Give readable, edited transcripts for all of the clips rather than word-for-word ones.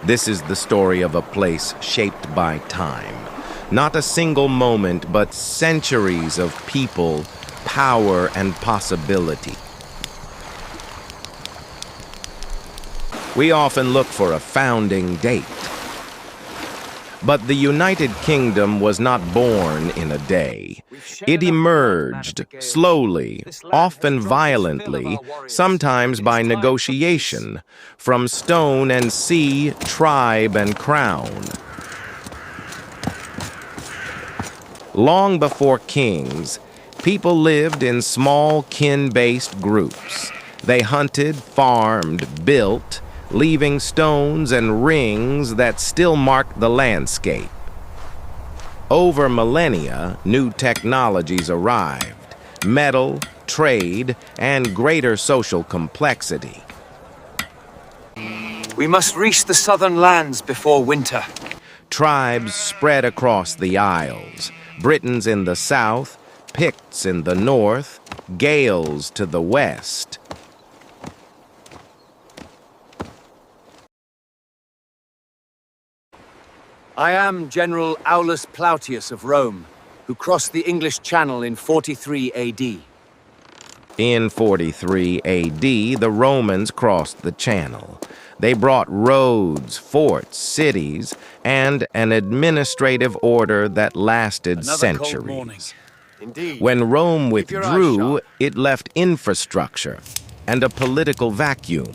This is the story of a place shaped by time. Not a single moment, but centuries of people, power, and possibility. We often look for a founding date. But the United Kingdom was not born in a day. It emerged slowly, often violently, sometimes by negotiation, from stone and sea, tribe and crown. Long before kings, people lived in small kin-based groups. They hunted, farmed, built, leaving stones and rings that still mark the landscape. Over millennia, new technologies arrived: metal, trade, and greater social complexity. We must reach the southern lands before winter. Tribes spread across the Isles: Britons in the south, Picts in the north, Gaels to the west. I am General Aulus Plautius of Rome, who crossed the English Channel in 43 AD. In 43 AD, the Romans crossed the Channel. They brought roads, forts, cities, and an administrative order that lasted centuries. When Rome withdrew, it left infrastructure and a political vacuum.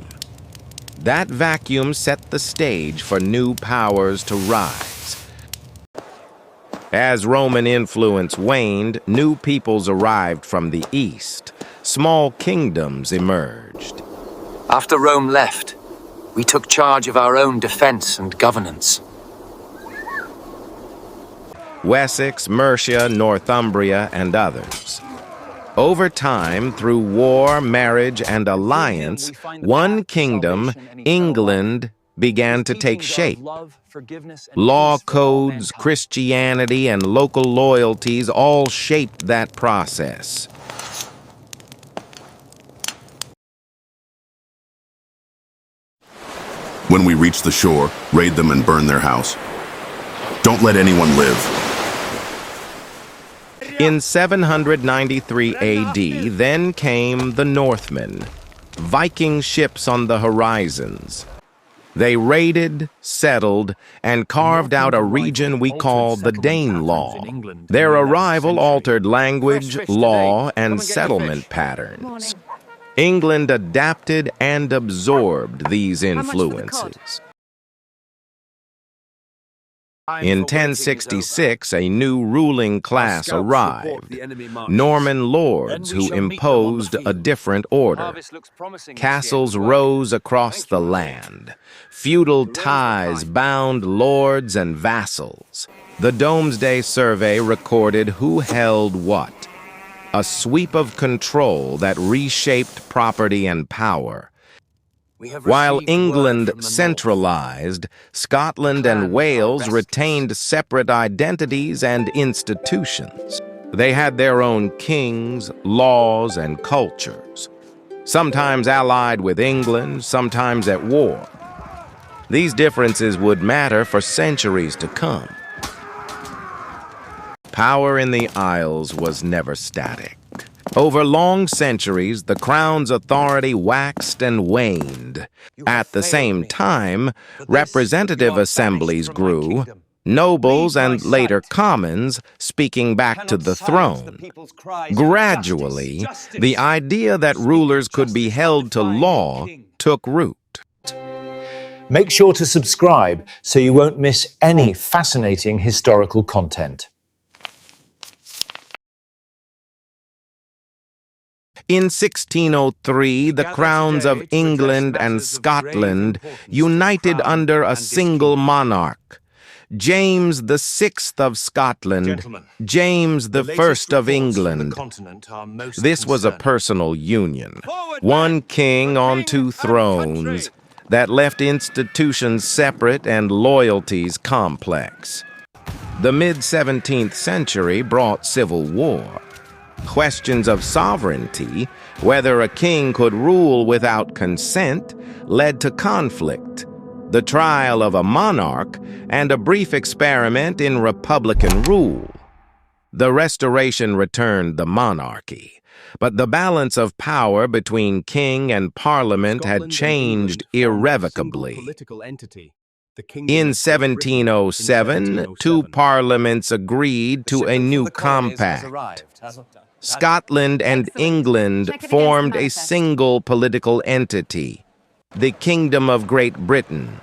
That vacuum set the stage for new powers to rise. As Roman influence waned, new peoples arrived from the east. Small kingdoms emerged. After Rome left, we took charge of our own defense and governance. Wessex, Mercia, Northumbria, and others. Over time, through war, marriage, and alliance, one kingdom, England, began to take shape. Law codes, Christianity, and local loyalties all shaped that process. When we reach the shore, raid them and burn their house. Don't let anyone live. In 793 AD, then came the Northmen, Viking ships on the horizons. They raided, settled, and carved out a region we call the Danelaw. Their arrival altered language, law, and settlement patterns. England adapted and absorbed these influences. In 1066, a new ruling class arrived, Norman lords who imposed a different order. Castles rose across the land. Feudal ties bound lords and vassals. The Domesday Survey recorded who held what, a sweep of control that reshaped property and power. While England centralized, Scotland and Wales retained separate identities and institutions. They had their own kings, laws, and cultures, sometimes allied with England, sometimes at war. These differences would matter for centuries to come. Power in the Isles was never static. Over long centuries, the crown's authority waxed and waned. At the same time, representative assemblies grew, nobles and later commons speaking back to the throne. Gradually, the idea that rulers could be held to law took root. Make sure to subscribe so you won't miss any fascinating historical content. In 1603, the crowns of England and Scotland united under a single monarch, James VI of Scotland, James I of England. This was a personal union, one king on two thrones, that left institutions separate and loyalties complex. The mid-17th century brought civil war. Questions of sovereignty, whether a king could rule without consent, led to conflict. the trial of a monarch, and a brief experiment in republican rule. The Restoration returned the monarchy, but the balance of power between king and parliament had changed irrevocably. In 1707, two parliaments agreed to a new compact. Scotland and England formed a single political entity, the Kingdom of Great Britain.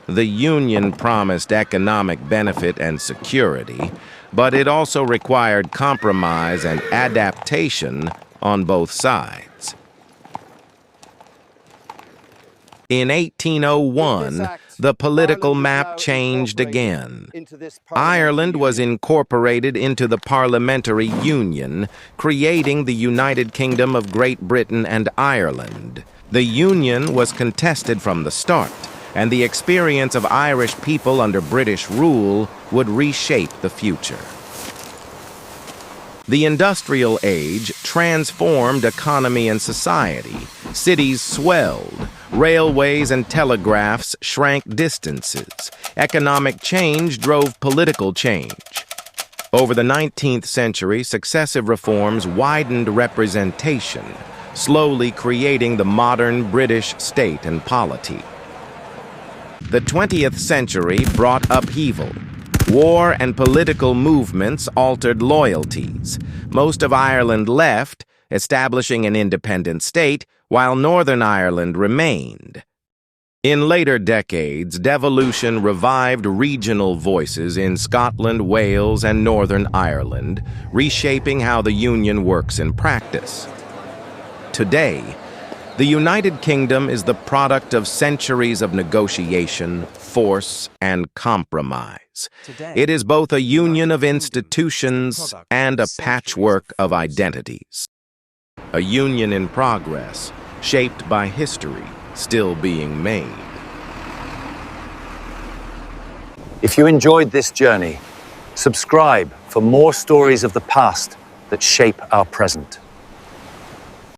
The union promised economic benefit and security, but it also required compromise and adaptation on both sides. In 1801, the political map changed again. Ireland was incorporated into the Parliamentary Union, creating the United Kingdom of Great Britain and Ireland. The union was contested from the start, and the experience of Irish people under British rule would reshape the future. The industrial age transformed economy and society. Cities swelled. Railways and telegraphs shrank distances. Economic change drove political change. Over the 19th century, successive reforms widened representation, slowly creating the modern British state and polity. The 20th century brought upheaval. War and political movements altered loyalties. Most of Ireland left, establishing an independent state, while Northern Ireland remained. In later decades, devolution revived regional voices in Scotland, Wales, and Northern Ireland, reshaping how the Union works in practice. Today, the United Kingdom is the product of centuries of negotiation, force, and compromise. It is both a union of institutions and a patchwork of identities. A union in progress, shaped by history still being made. If you enjoyed this journey, subscribe for more stories of the past that shape our present.